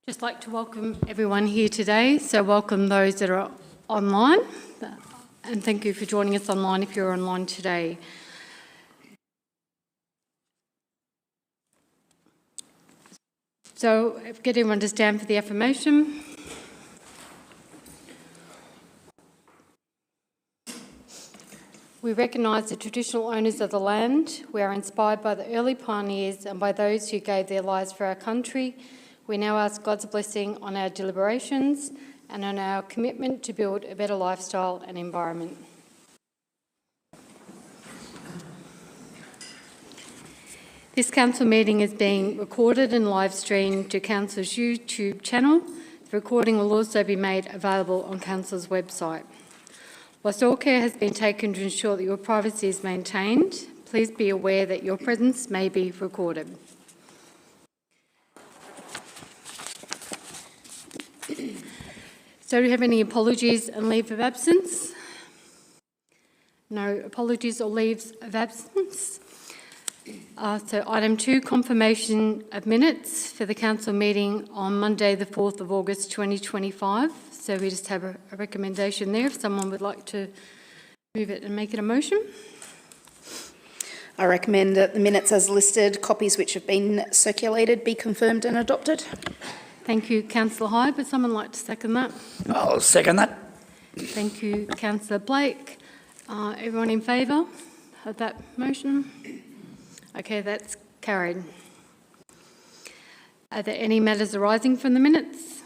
Just like to welcome everyone here today. So welcome those that are online, and thank you for joining us online if you're online today. So get everyone to stand for the affirmation. We recognise the traditional owners of the land. We are inspired by the early pioneers and by those who gave their lives for our country. We now ask God's blessing on our deliberations and on our commitment to build a better lifestyle and environment. This council meeting is being recorded and live streamed to Council's YouTube channel. The recording will also be made available on Council's website. Whilst all care has been taken to ensure that your privacy is maintained, please be aware that your presence may be recorded. So do we have any apologies and leave of absence? No apologies or leaves of absence. So item 2, confirmation of minutes for the council meeting on Monday the 4th of August 2025. So we just have a recommendation there if someone would like to move it and make it a motion. I recommend that the minutes as listed, copies which have been circulated, be confirmed and adopted. Thank you, Councillor Hyde. Would someone like to second that? I'll second that. Thank you, Councillor Blake. Everyone in favour of that motion? Okay, that's carried. Are there any matters arising from the minutes?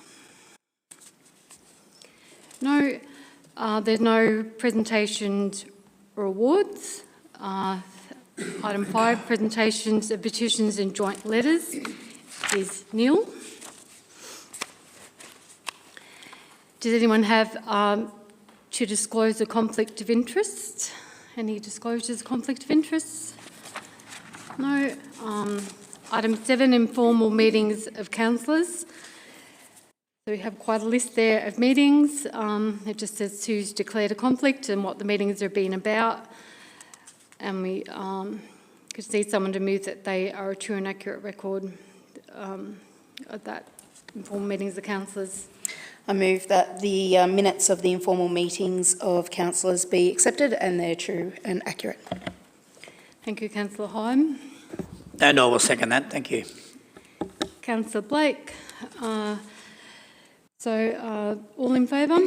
No. There's no presentations or awards. Item 5, presentations of petitions and joint letters is nil. Does anyone have to disclose a conflict of interest? Any disclosures of conflict of interest? No. Item 7, informal meetings of councillors. So we have quite a list there of meetings. It just says who's declared a conflict and what the meetings have been about. And we could need someone to move that they are a true and accurate record of that informal meetings of councillors. I move that the minutes of the informal meetings of councillors be accepted and they're true and accurate. Thank you, Councillor Hyde. And I will second that. Thank you. Councillor Blake. All in favour?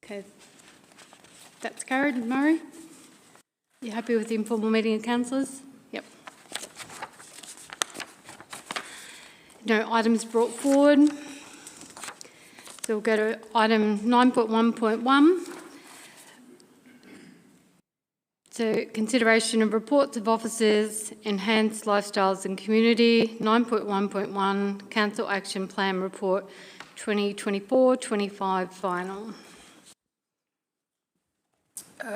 Okay, that's carried. Murray, you happy with the informal meeting of councillors? Yep. No items brought forward. So we'll go to item 9.1.1. So consideration of reports of officers, enhanced lifestyles and community, 9.1.1, Council Action Plan Report 2024-25 final.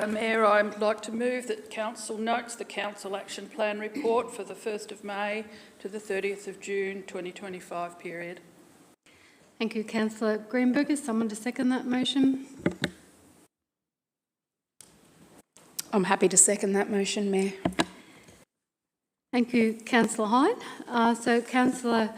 Mayor, I'd like to move that Council notes the Council Action Plan Report for the 1st of May to the 30th of June 2025 period. Thank you, Councillor Greenberg. Is someone to second that motion? I'm happy to second that motion, Mayor. Thank you, Councillor Hyde. So, Councillor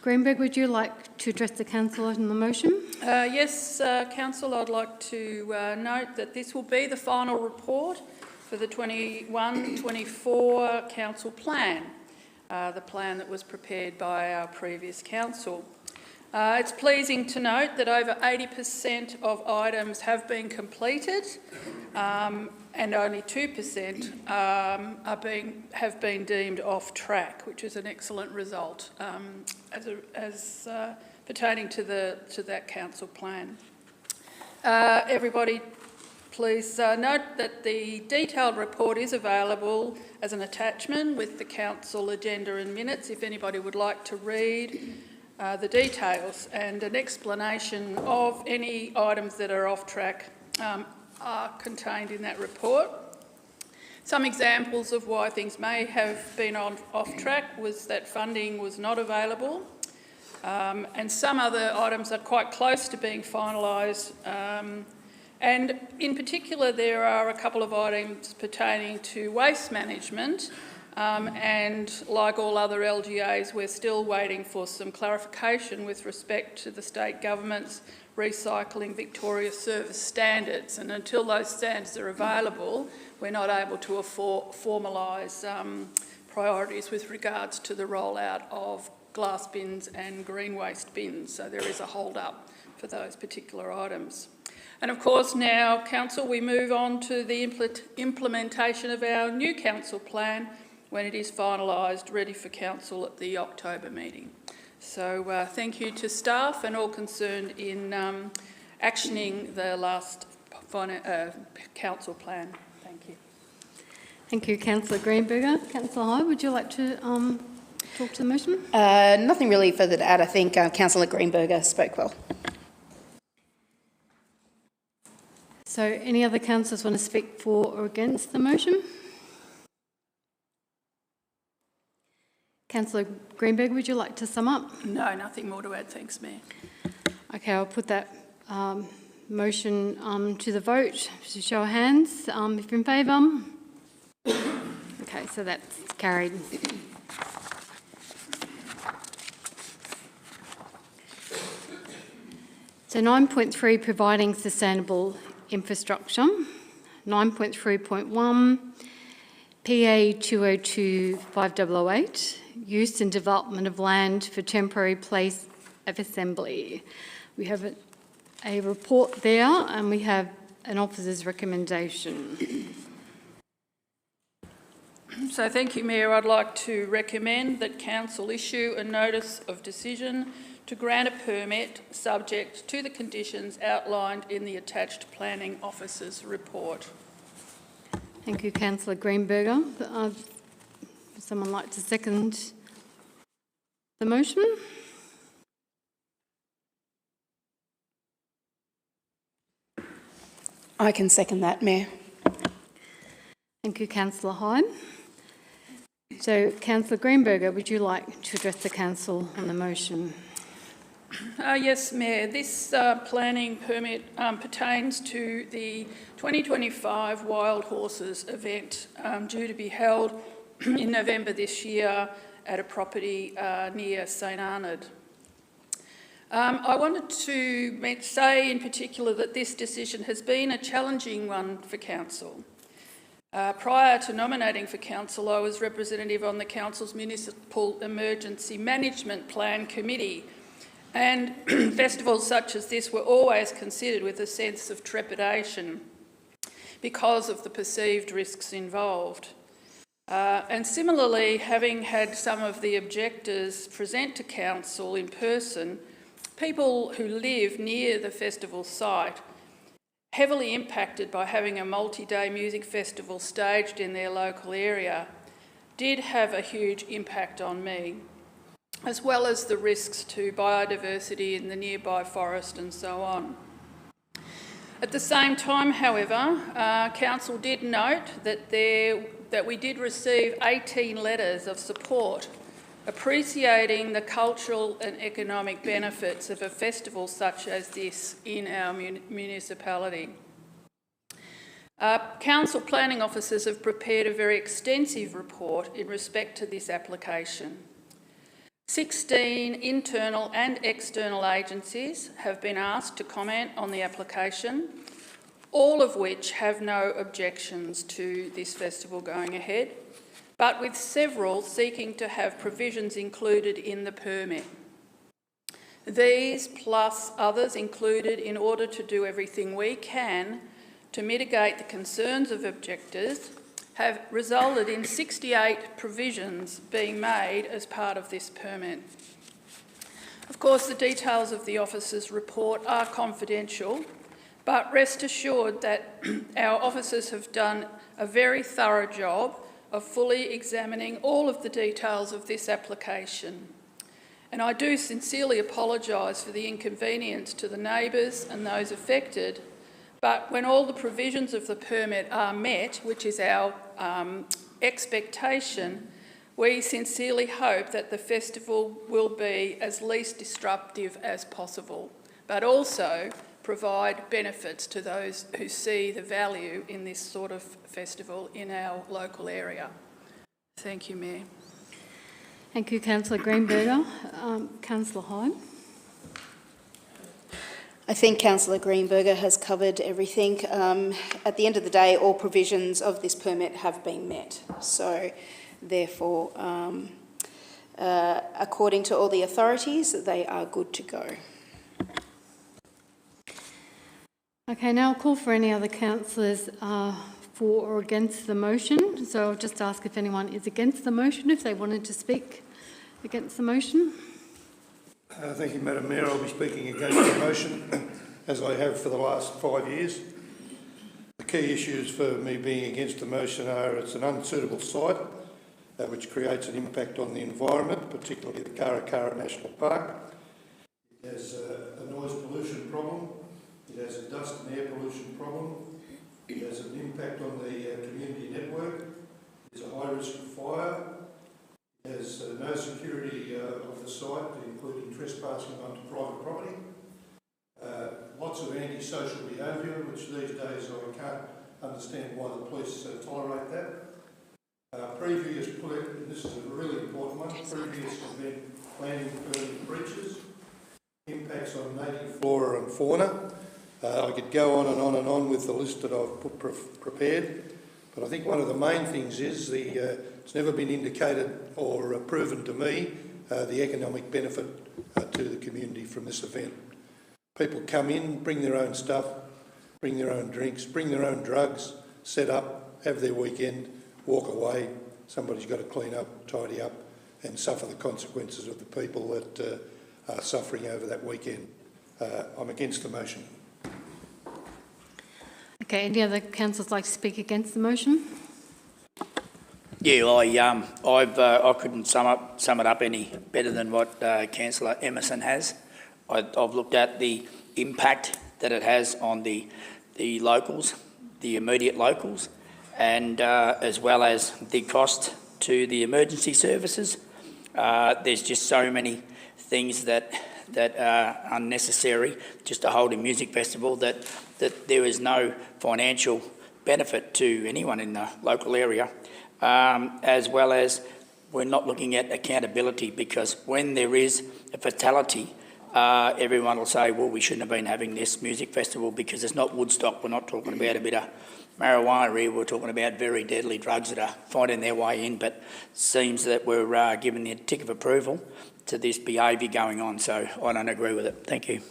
Greenberg, would you like to address the council on the motion? Yes, Council, I'd like to note that this will be the final report for the 21-24 Council Plan, the plan that was prepared by our previous Council. It's pleasing to note that over 80% of items have been completed and only 2% have been deemed off track, which is an excellent result as pertaining to that council plan. Everybody, please note that the detailed report is available as an attachment with the council agenda and minutes if anybody would like to read the details, and an explanation of any items that are off track are contained in that report. Some examples of why things may have been off track was that funding was not available, and some other items are quite close to being finalised. And in particular, there are a couple of items pertaining to waste management And like all other LGAs, we're still waiting for some clarification with respect to the state government's Recycling Victoria service standards. And until those standards are available, we're not able to formalise priorities with regards to the rollout of glass bins and green waste bins. So there is a hold up for those particular items. And of course now, Council, we move on to the implementation of our new Council plan when it is finalised, ready for Council at the October meeting. So thank you to staff and all concerned in actioning the last Council plan. Thank you. Thank you, Councillor Greenberger. Councillor Hyde, would you like to talk to the motion? Nothing really further to add. I think Councillor Greenberger spoke well. So any other councillors want to speak for or against the motion? Councillor Greenberg, would you like to sum up? No, nothing more to add. Thanks, Mayor. Okay, I'll put that motion to the vote. To show of hands, if in favour. Okay, so that's carried. So 9.3, providing sustainable infrastructure. 9.3.1, PA 202508, use and development of land for temporary place of assembly. We have a report there and we have an officer's recommendation. So thank you, Mayor. I'd like to recommend that Council issue a notice of decision to grant a permit subject to the conditions outlined in the attached Planning Officer's report. Thank you, Councillor Greenberger. Would someone like to second the motion? I can second that, Mayor. Thank you, Councillor Hyde. So, Councillor Greenberger, would you like to address the Council on the motion? Yes, Mayor. This planning permit pertains to the 2025 Wild Horses event due to be held in November this year at a property near St Arnaud. I wanted to say in particular that this decision has been a challenging one for Council. Prior to nominating for Council, I was representative on the Council's Municipal Emergency Management Plan Committee, and festivals such as this were always considered with a sense of trepidation because of the perceived risks involved. And similarly, having had some of the objectors present to Council in person, people who live near the festival site, heavily impacted by having a multi-day music festival staged in their local area, did have a huge impact on me, as well as the risks to biodiversity in the nearby forest and so on. At the same time, however, Council did note that we did receive 18 letters of support appreciating the cultural and economic benefits of a festival such as this in our municipality. Council planning officers have prepared a very extensive report in respect to this application. 16 internal and external agencies have been asked to comment on the application, all of which have no objections to this festival going ahead, but with several seeking to have provisions included in the permit. These, plus others included in order to do everything we can to mitigate the concerns of objectors, have resulted in 68 provisions being made as part of this permit. Of course, the details of the officer's report are confidential, but rest assured that our officers have done a very thorough job of fully examining all of the details of this application. And I do sincerely apologise for the inconvenience to the neighbours and those affected, but when all the provisions of the permit are met, which is our expectation, we sincerely hope that the festival will be as least disruptive as possible, but also provide benefits to those who see the value in this sort of festival in our local area. Thank you, Mayor. Thank you, Councillor Greenberger. Councillor Hyde. I think Councillor Greenberger has covered everything. At the end of the day, all provisions of this permit have been met. So, therefore, according to all the authorities, they are good to go. Okay, now I'll call for any other councillors for or against the motion. So I'll just ask if anyone is against the motion, if they wanted to speak against the motion. Thank you, Madam Mayor. I'll be speaking against the motion, as I have for the last 5 years. The key issues for me being against the motion are it's an unsuitable site, which creates an impact on the environment, particularly the Karakara National Park. It has a noise pollution problem. It has a dust and air pollution problem. It has an impact on the community network. There's a high risk of fire. It has no security of the site, including trespassing onto private property. Lots of antisocial behaviour, which these days I can't understand why the police tolerate that. Previous, and this is a really important one, previous have been planning permitting breaches, impacts on native flora and fauna. I could go on and on and on with the list that I've prepared, but I think one of the main things is it's never been indicated or proven to me the economic benefit to the community from this event. People come in, bring their own stuff, bring their own drinks, bring their own drugs, set up, have their weekend, walk away. Somebody's got to clean up, tidy up and suffer the consequences of the people that are suffering over that weekend. I'm against the motion. Okay, any other councillors like to speak against the motion? Yeah, I couldn't sum it up any better than what Councillor Emerson has. I've looked at the impact that it has on the locals, the immediate locals, and as well as the cost to the emergency services. There's just so many things that are unnecessary just to hold a music festival that there is no financial benefit to anyone in the local area, as well as we're not looking at accountability, because when there is a fatality, everyone will say, well, we shouldn't have been having this music festival because it's not Woodstock. We're not talking about a bit of marijuana here. We're talking about very deadly drugs that are finding their way in, but it seems that we're given the tick of approval to this behaviour going on, so I don't agree with it. Thank you.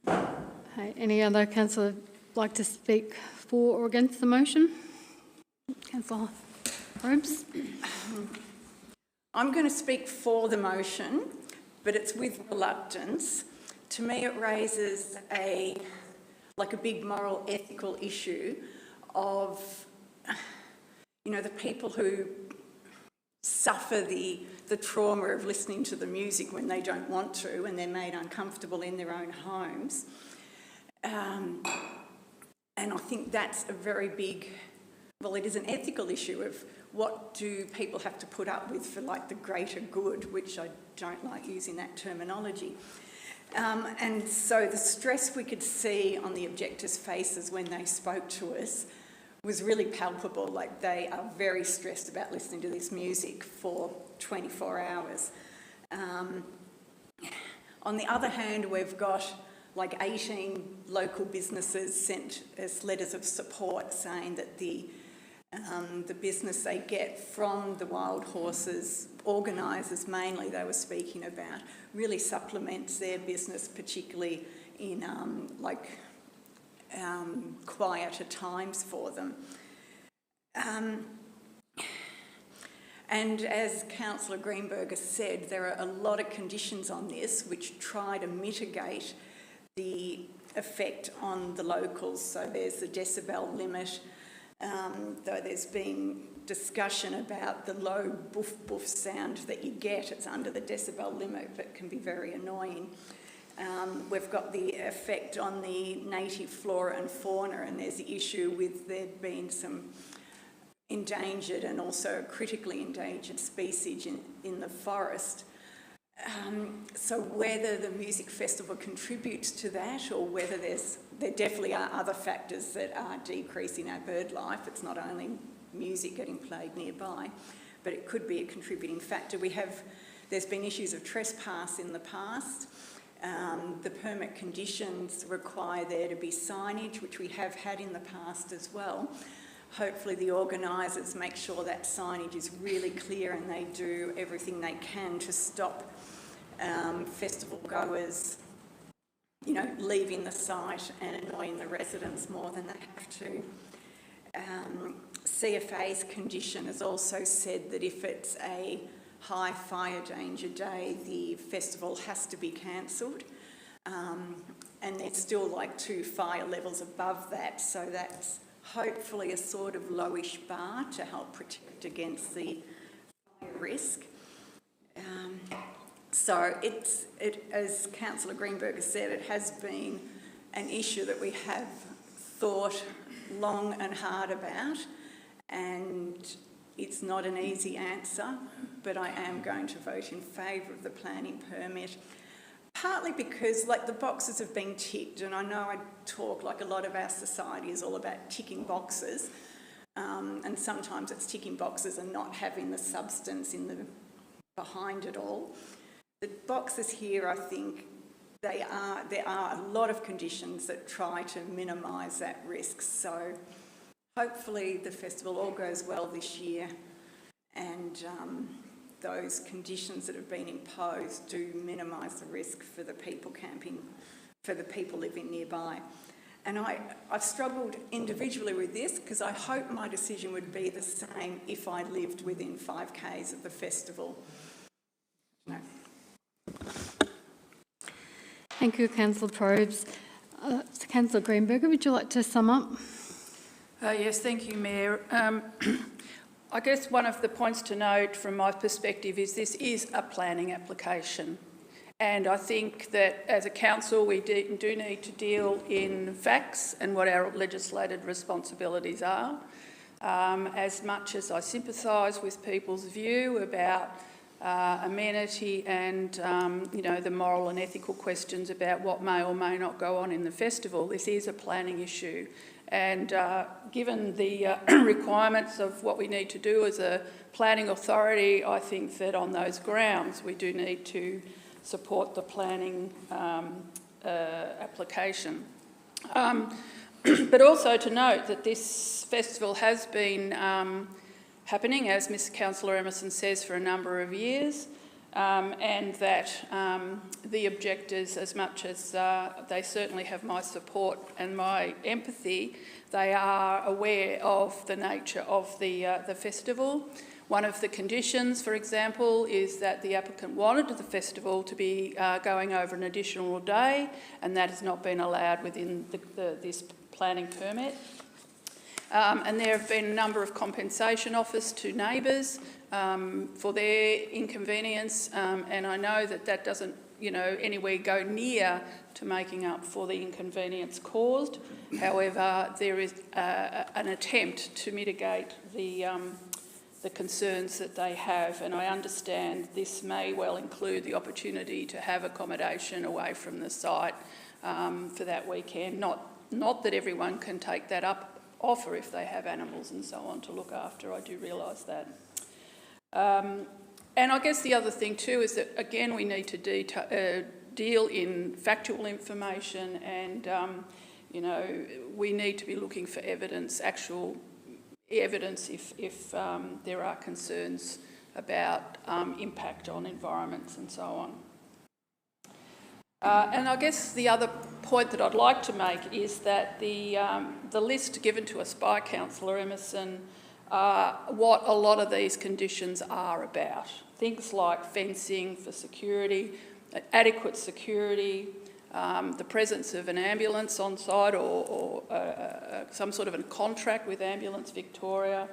Okay, any other councillor like to speak for or against the motion? Councillor Robes. I'm going to speak for the motion, but it's with reluctance. To me, it raises a big moral, ethical issue of, the people who suffer the trauma of listening to the music when they don't want to and they're made uncomfortable in their own homes. And I think that's a very big, it is an ethical issue of what do people have to put up with for the greater good, which I don't like using that terminology. And so the stress we could see on the objectors' faces when they spoke to us was really palpable. They are very stressed about listening to this music for 24 hours. On the other hand, we've got 18 local businesses sent us letters of support saying that the business they get from the wild horses organisers, mainly they were speaking about, really supplements their business, particularly in quieter times for them. And as Councillor Greenberger said, there are a lot of conditions on this which try to mitigate the effect on the locals. So there's the decibel limit, though there's been discussion about the low boof boof sound that you get. It's under the decibel limit, but can be very annoying. We've got the effect on the native flora and fauna, and there's the issue with there being some endangered and also critically endangered species in the forest. So whether the music festival contributes to that or whether there definitely are other factors that are decreasing our bird life. It's not only music getting played nearby, but it could be a contributing factor. There's been issues of trespass in the past. The permit conditions require there to be signage, which we have had in the past as well. Hopefully the organisers make sure that signage is really clear and they do everything they can to stop festival goers, you know, leaving the site and annoying the residents more than they have to. CFA's condition has also said that if it's a high fire danger day, the festival has to be cancelled. And there's still like 2 fire levels above that, so that's hopefully a sort of lowish bar to help protect against the fire risk. So as Councillor Greenberger said, it has been an issue that we have thought long and hard about, and it's not an easy answer, but I am going to vote in favour of the planning permit, partly because like the boxes have been ticked, and I know I talk like a lot of our society is all about ticking boxes, and sometimes it's ticking boxes and not having the substance behind it all. The boxes here, I think, there are a lot of conditions that try to minimise that risk. So hopefully the festival all goes well this year, and those conditions that have been imposed do minimise the risk for the people camping, for the people living nearby. And I've struggled individually with this because I hope my decision would be the same if I lived within 5 k's of the festival. No. Thank you, Councillor Probes. Councillor Greenberger, would you like to sum up? Yes, thank you, Mayor. I guess one of the points to note from my perspective is this is a planning application. And I think that as a council we do need to deal in facts and what our legislated responsibilities are. As much as I sympathise with people's view about amenity and the moral and ethical questions about what may or may not go on in the festival, this is a planning issue. And given the requirements of what we need to do as a planning authority, I think that on those grounds we do need to support the planning application. But also to note that this festival has been happening, as Ms Councillor Emerson says, for a number of years, and that the objectors, as much as they certainly have my support and my empathy, they are aware of the nature of the festival. One of the conditions, for example, is that the applicant wanted the festival to be going over an additional day, and that has not been allowed within this planning permit. And there have been a number of compensation offers to neighbours for their inconvenience, and I know that doesn't, anywhere go near to making up for the inconvenience caused. However, there is an attempt to mitigate the concerns that they have, and I understand this may well include the opportunity to have accommodation away from the site for that weekend. Not that everyone can take that offer if they have animals and so on to look after. I do realise that. And I guess the other thing too is that, again, we need to deal in factual information, and we need to be looking for evidence, actual evidence if there are concerns about impact on environments and so on. And I guess the other point that I'd like to make is that the list given to us by Councillor Emerson what a lot of these conditions are about. Things like fencing for security, adequate security, the presence of an ambulance on site or some sort of a contract with Ambulance Victoria,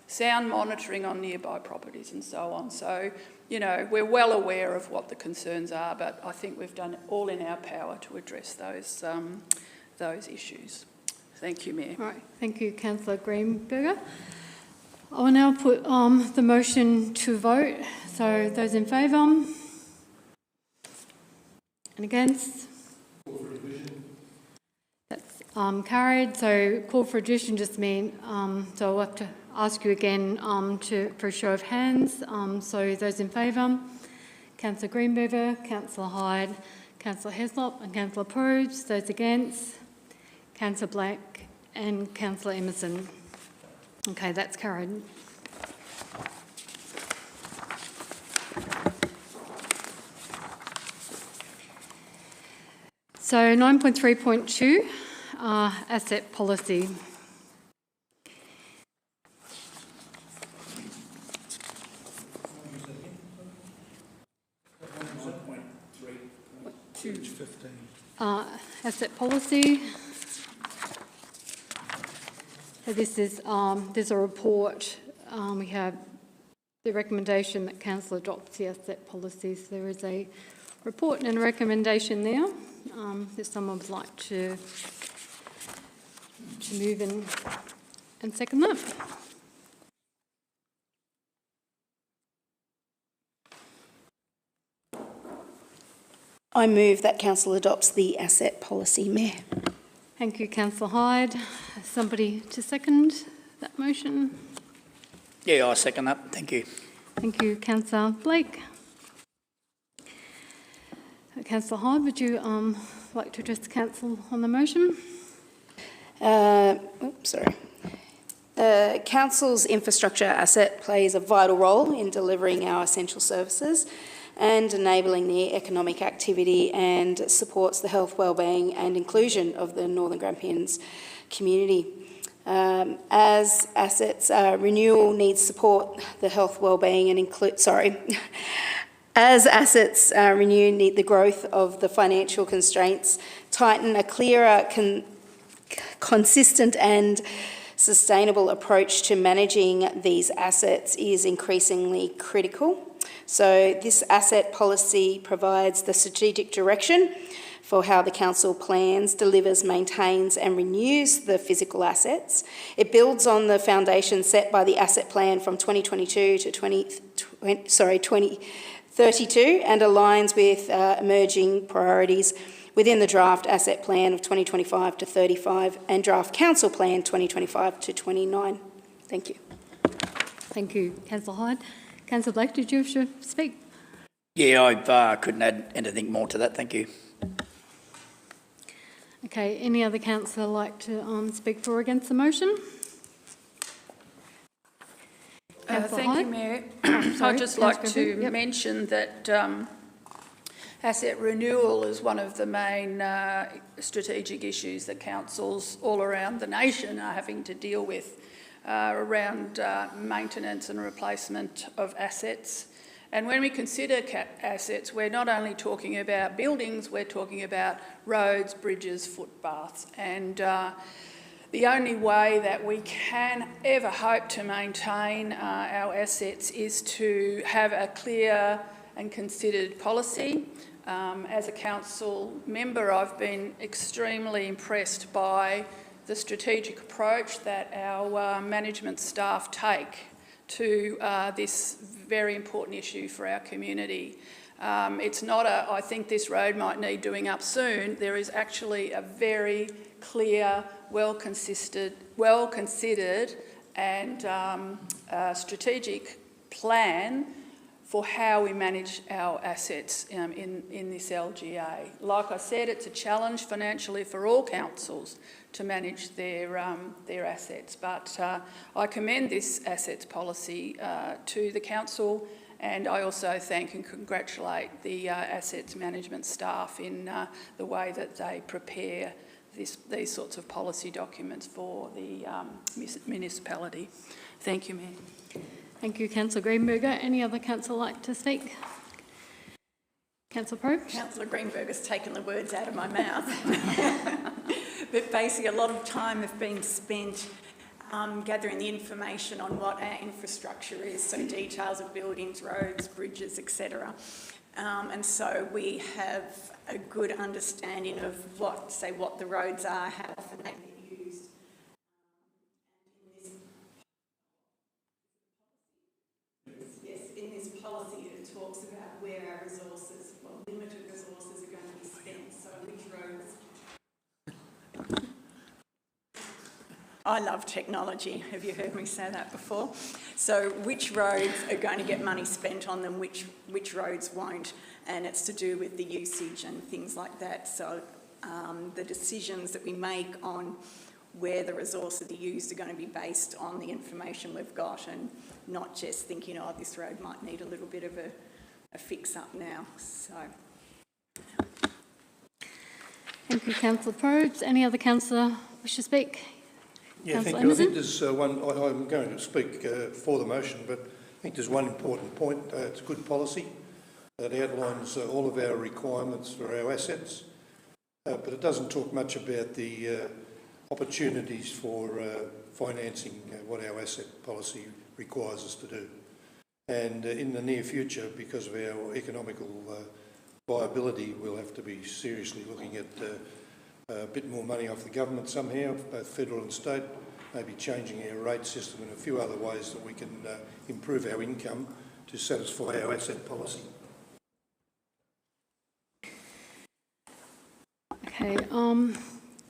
sound monitoring on nearby properties and so on. So, we're well aware of what the concerns are, but I think we've done all in our power to address those issues. Thank you, Mayor. All right, thank you, Councillor Greenberger. I will now put the motion to vote. So those in favour? And against? Call for division. That's carried. So call for addition just mean, so I'll have to ask you again for a show of hands. So those in favour, Councillor Greenberger, Councillor Hyde, Councillor Heslop and Councillor Probst. Those against, Councillor Black and Councillor Emerson. Okay, that's carried. So 9.3.2, asset policy. Asset policy. So this is there's a report. We have the recommendation that council adopts the asset policy. So there is a report and a recommendation there. If someone would like to move and second that. I move that council adopts the asset policy, Mayor. Thank you, Councillor Hyde. Somebody to second that motion? Yeah, I second that. Thank you. Thank you, Councillor Blake. Councillor Hyde, would you like to address the council on the motion? Council's infrastructure asset plays a vital role in delivering our essential services and enabling the economic activity and supports the health, wellbeing and inclusion of the Northern Grampians community. As assets renewal needs support the health, wellbeing and as assets renew need the growth of the financial constraints, tighten a clearer, consistent and sustainable approach to managing these assets is increasingly critical. So this asset policy provides the strategic direction for how the council plans, delivers, maintains and renews the physical assets. It builds on the foundation set by the asset plan from 2022 to 2032 and aligns with emerging priorities within the draft asset plan of 2025 to 35 and draft council plan 2025 to 29. Thank you. Thank you, Councillor Hyde. Councillor Blake, did you wish to speak? Yeah, I couldn't add anything more to that. Thank you. Okay, any other councillor like to speak for or against the motion? Thank you, Mayor. I'd just like to mention that asset renewal is one of the main strategic issues that councils all around the nation are having to deal with around maintenance and replacement of assets. And when we consider assets, we're not only talking about buildings, we're talking about roads, bridges, footpaths. And the only way that we can ever hope to maintain our assets is to have a clear and considered policy. As a council member, I've been extremely impressed by the strategic approach that our management staff take to this very important issue for our community. It's not I think this road might need doing up soon. There is actually a very clear, well-considered and strategic plan for how we manage our assets in this LGA. Like I said, it's a challenge financially for all councils to manage their assets, but I commend this assets policy to the council, and I also thank and congratulate the assets management staff in the way that they prepare these sorts of policy documents for the municipality. Thank you, Mayor. Thank you, Councillor Greenberger. Any other councillor like to speak? Councillor Probst? Councillor Greenberger's taken the words out of my mouth. But basically a lot of time has been spent gathering the information on what our infrastructure is, so details of buildings, roads, bridges, etc. And so we have a good understanding of what the roads are, how often they get used. In this policy it talks about where our resources, limited resources are going to be spent, so which roads. I love technology. Have you heard me say that before? So which roads are going to get money spent on them, which roads won't, and it's to do with the usage and things like that. So the decisions that we make on where the resources are used are going to be based on the information we've got, and not just thinking, oh, this road might need a little bit of a fix-up now. So. Thank you, Councillor Probes. Any other councillor wish to speak? Yeah, thank you. I think there's one, I'm going to speak for the motion, but I think there's one important point. It's good policy that outlines all of our requirements for our assets, but it doesn't talk much about the opportunities for financing what our asset policy requires us to do. And in the near future, because of our economical viability, we'll have to be seriously looking at a bit more money off the government somehow, both federal and state, maybe changing our rate system and a few other ways that we can improve our income to satisfy our asset policy. Okay,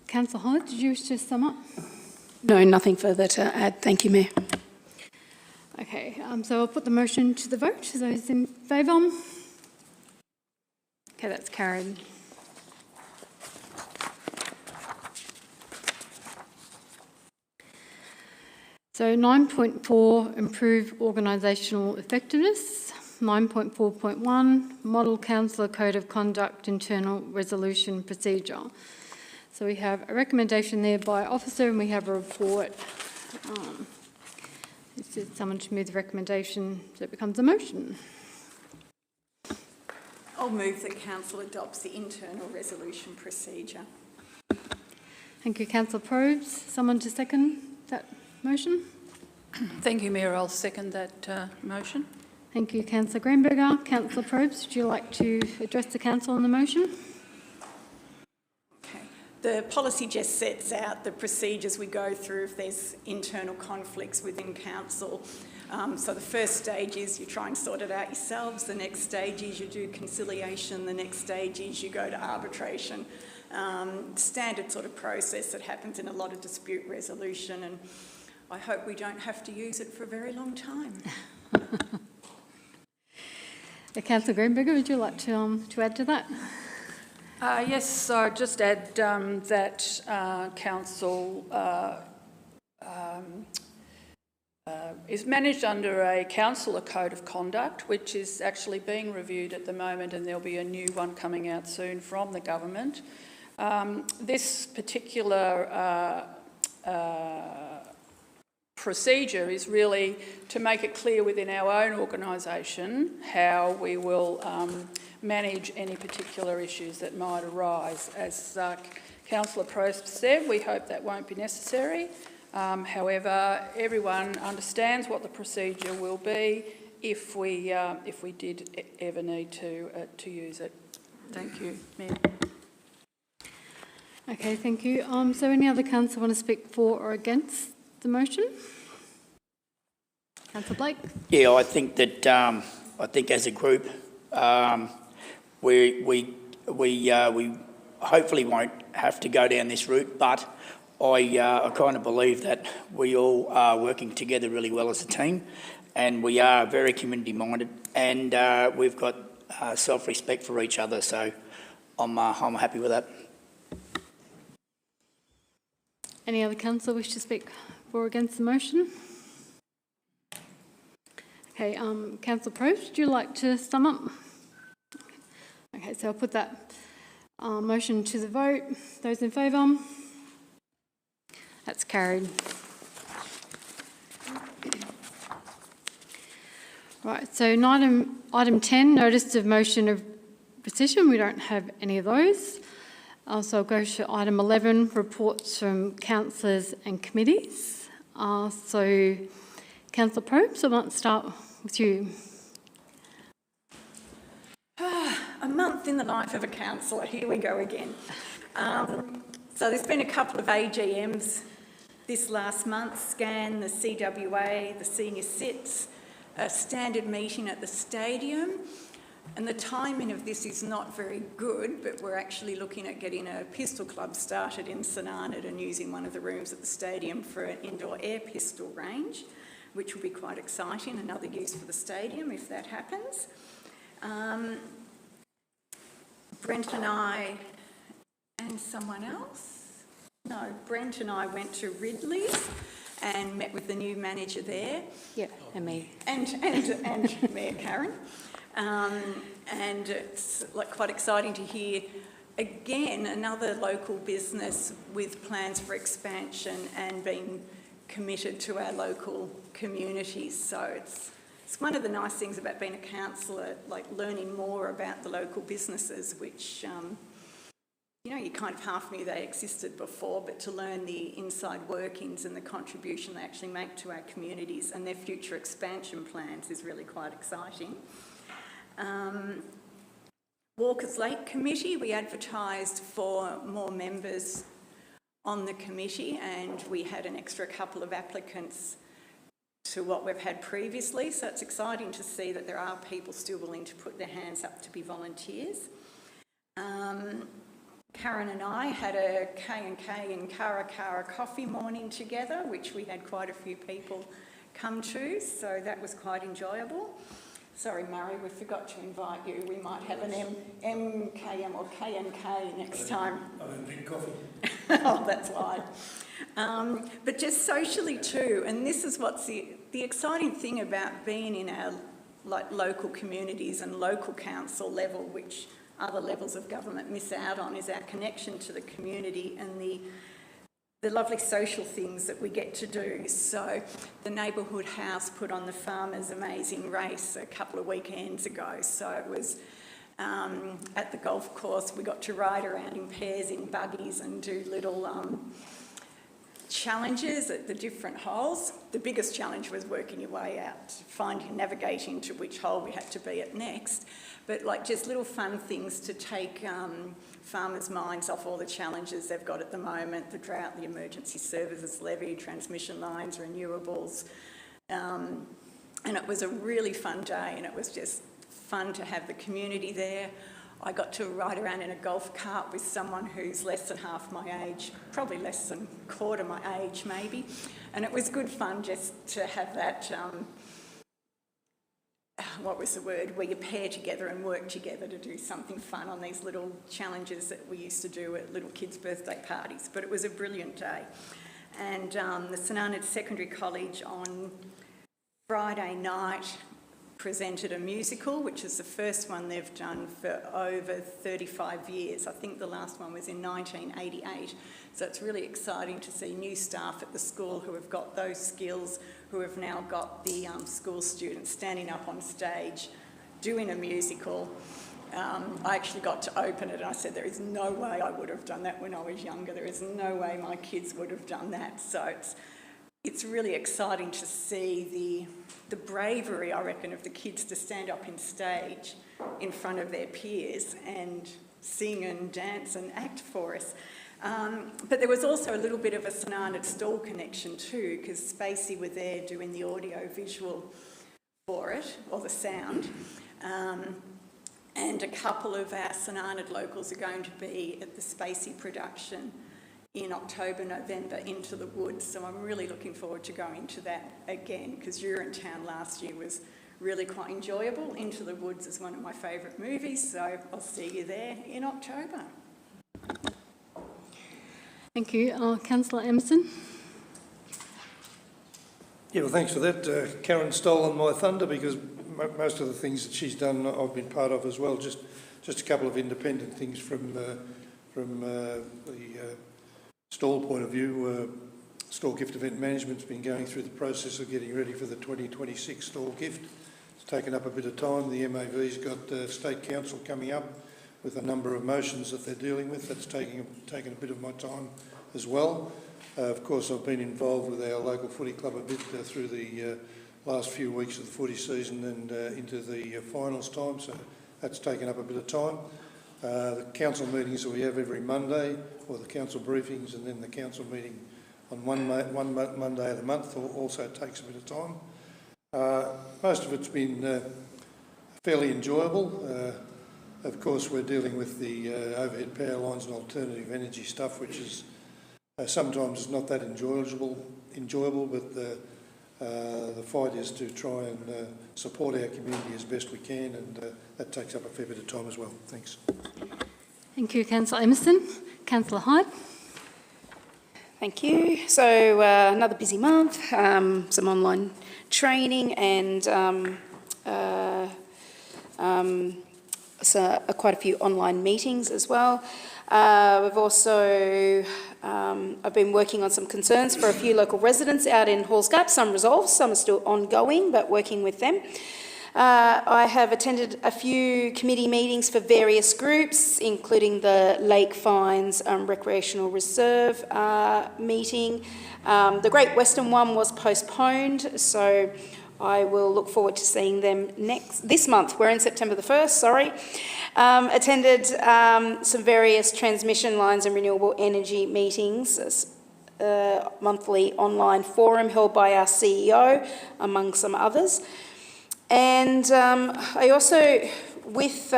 Councillor Hollett, did you wish to sum up? No, nothing further to add. Thank you, Mayor. Okay, so I'll put the motion to the vote. Those in favour? Okay, that's carried. So 9.4, improve organisational effectiveness. 9.4.1, model councillor code of conduct internal resolution procedure. So we have a recommendation there by officer and we have a report. This is someone to move the recommendation so it becomes a motion. I'll move that council adopts the internal resolution procedure. Thank you, Councillor Probes. Someone to second that motion? Thank you, Mayor. I'll second that motion. Thank you, Councillor Greenberger. Councillor Probes, would you like to address the council on the motion? Okay. The policy just sets out the procedures we go through if there's internal conflicts within council. So the first stage is you try and sort it out yourselves. The next stage is you do conciliation. The next stage is you go to arbitration. Standard sort of process that happens in a lot of dispute resolution, and I hope we don't have to use it for a very long time. Councillor Greenberger, would you like to add to that? Yes, so I'd just add that council is managed under a councillor code of conduct, which is actually being reviewed at the moment, and there'll be a new one coming out soon from the government. This particular procedure is really to make it clear within our own organisation how we will manage any particular issues that might arise. As Councillor Prost said, we hope that won't be necessary. However, everyone understands what the procedure will be if we did ever need to use it. Thank you, Mayor. Okay, thank you. So any other councillor want to speak for or against the motion? Councillor Blake? Yeah, I think that I think as a group we hopefully won't have to go down this route, but I kind of believe that we all are working together really well as a team, and we are very community minded, and we've got self-respect for each other. So I'm happy with that. Any other councillor wish to speak for or against the motion? Okay, Councillor Probst, would you like to sum up? Okay, so I'll put that motion to the vote. Those in favour? That's carried. Right, so item 10, notice of motion of petition. We don't have any of those. So I'll go to item 11, reports from councillors and committees. So Councillor Probst, I might start with you. A month in the life of a councillor, here we go again. So there's been a couple of AGMs this last month, SCAN, the CWA, the senior sits, a standard meeting at the stadium, And the timing of this is not very good, but we're actually looking at getting a pistol club started in St Arnaud and using one of the rooms at the stadium for an indoor air pistol range, which will be quite exciting, another use for the stadium if that happens. Brent and I and someone else? No, Brent and I went to Ridley's and met with the new manager there. Yeah, and me. And Mayor Karen. And it's quite exciting to hear, again, another local business with plans for expansion and being committed to our local communities. So it's one of the nice things about being a councillor, learning more about the local businesses, which, you kind of half knew they existed before, but to learn the inside workings and the contribution they actually make to our communities and their future expansion plans is really quite exciting. Walkers Lake Committee, we advertised for more members on the committee and we had an extra couple of applicants to what we've had previously, so it's exciting to see that there are people still willing to put their hands up to be volunteers. Karen and I had a K&K and Kara coffee morning together, which we had quite a few people come to, so that was quite enjoyable. Sorry, Murray, we forgot to invite you. We might have an MKM or K&K next time. I don't drink coffee. Oh, that's why. But just socially too, and this is what's the exciting thing about being in our local communities and local council level, which other levels of government miss out on, is our connection to the community and the lovely social things that we get to do. So the neighbourhood house put on the Farmers Amazing Race a couple of weekends ago. So it was at the golf course, we got to ride around in pairs in buggies and do little challenges at the different holes. The biggest challenge was working your way out, navigating to which hole we had to be at next. But just little fun things to take farmers' minds off all the challenges they've got at the moment, the drought, the emergency services levy, transmission lines, renewables. And it was a really fun day and it was just fun to have the community there. I got to ride around in a golf cart with someone who's less than half my age, probably less than a quarter my age maybe. And it was good fun just to have that, what was the word, where you pair together and work together to do something fun on these little challenges that we used to do at little kids' birthday parties. But it was a brilliant day. And the St Arnaud Secondary College on Friday night presented a musical, which is the first one they've done for over 35 years. I think the last one was in 1988. So it's really exciting to see new staff at the school who have got those skills, who have now got the school students standing up on stage doing a musical. I actually got to open it and I said, there is no way I would have done that when I was younger. There is no way my kids would have done that. So it's really exciting to see the bravery, I reckon, of the kids to stand up in stage in front of their peers and sing and dance and act for us. But there was also a little bit of a St Arnaud stall connection too, because Spacey were there doing the audio-visual for it, or the sound. And a couple of our St Arnaud locals are going to be at the Spacey production in October, November, Into the Woods. So I'm really looking forward to going to that again, because Urinetown last year was really quite enjoyable. Into the Woods is one of my favourite movies, so I'll see you there in October. Thank you. Councillor Emerson. Yeah, well, thanks for that. Karen stole on my thunder because most of the things that she's done I've been part of as well. Just a couple of independent things from the stall point of view. Stall gift event management's been going through the process of getting ready for the 2026 stall gift. It's taken up a bit of time. The MAV's got State Council coming up with a number of motions that they're dealing with. That's taken a bit of my time as well. Of course, I've been involved with our local footy club a bit through the last few weeks of the footy season and into the finals time, so that's taken up a bit of time. The council meetings that we have every Monday, or the council briefings, and then the council meeting on one Monday of the month also takes a bit of time. Most of it's been fairly enjoyable. Of course, we're dealing with the overhead power lines and alternative energy stuff, which is sometimes not that enjoyable. But the fight is to try and support our community as best we can, and that takes up a fair bit of time as well. Thanks. Thank you, Councillor Emerson. Councillor Hyde. Thank you. So another busy month, some online training and quite a few online meetings as well. We've also, I've been working on some concerns for a few local residents out in Halls Gap, some resolved, some are still ongoing, but working with them. I have attended a few committee meetings for various groups, including the Lake Fines Recreational Reserve meeting. The Great Western one was postponed, so I will look forward to seeing them this month. We're in September the 1st, sorry. Attended some various transmission lines and renewable energy meetings, monthly online forum held by our CEO, among some others. And I also, with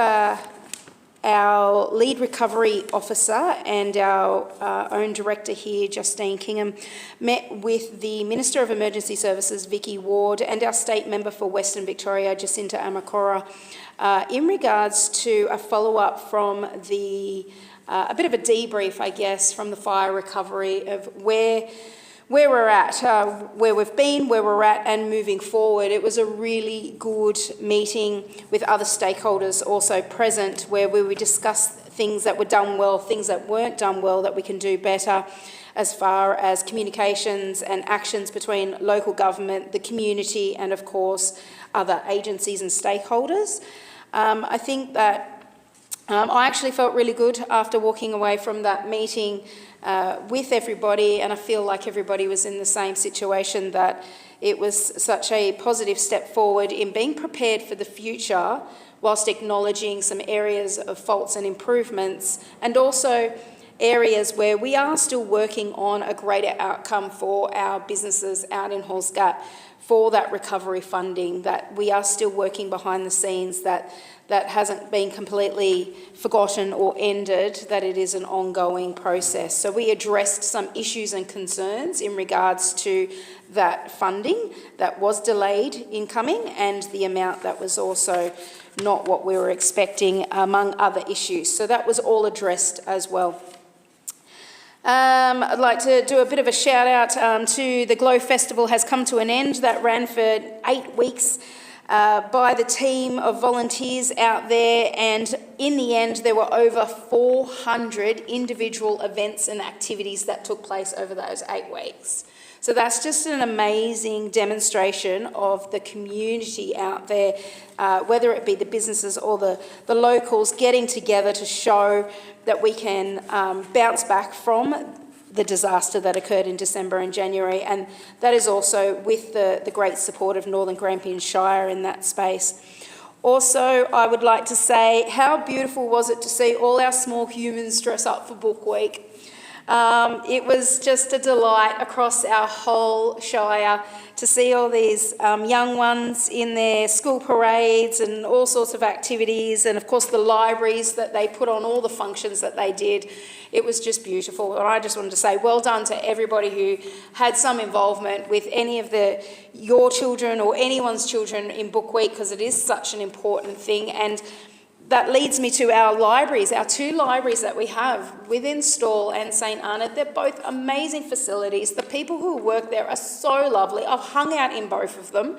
our lead recovery officer and our own director here, Justine Kingham, met with the Minister of Emergency Services, Vicky Ward, and our state member for Western Victoria, Jacinta Amakora, in regards to a follow-up from the, a bit of a debrief, I guess, from the fire recovery of where we're at, where we've been, where we're at, and moving forward. It was a really good meeting with other stakeholders also present, where we discussed things that were done well, things that weren't done well that we can do better, as far as communications and actions between local government, the community, and of course other agencies and stakeholders. I think that I actually felt really good after walking away from that meeting with everybody, and I feel like everybody was in the same situation, that it was such a positive step forward in being prepared for the future whilst acknowledging some areas of faults and improvements, and also areas where we are still working on a greater outcome for our businesses out in Halls Gap, for that recovery funding, that we are still working behind the scenes, that hasn't been completely forgotten or ended, that it is an ongoing process. So we addressed some issues and concerns in regards to that funding that was delayed in coming, and the amount that was also not what we were expecting, among other issues. So that was all addressed as well. I'd like to do a bit of a shout out to the Glow Festival has come to an end. That ran for 8 weeks by the team of volunteers out there, and in the end there were over 400 individual events and activities that took place over those 8 weeks. So that's just an amazing demonstration of the community out there, whether it be the businesses or the locals getting together to show that we can bounce back from the disaster that occurred in December and January, and that is also with the great support of Northern Grampians Shire in that space. Also, I would like to say, how beautiful was it to see all our small humans dress up for Book Week? It was just a delight across our whole shire to see all these young ones in their school parades and all sorts of activities, and of course the libraries that they put on, all the functions that they did. It was just beautiful, and I just wanted to say well done to everybody who had some involvement with any of your children or anyone's children in Book Week, because it is such an important thing. And that leads me to our libraries, our 2 libraries that we have within Stawell and St Arnaud. They're both amazing facilities. The people who work there are so lovely. I've hung out in both of them.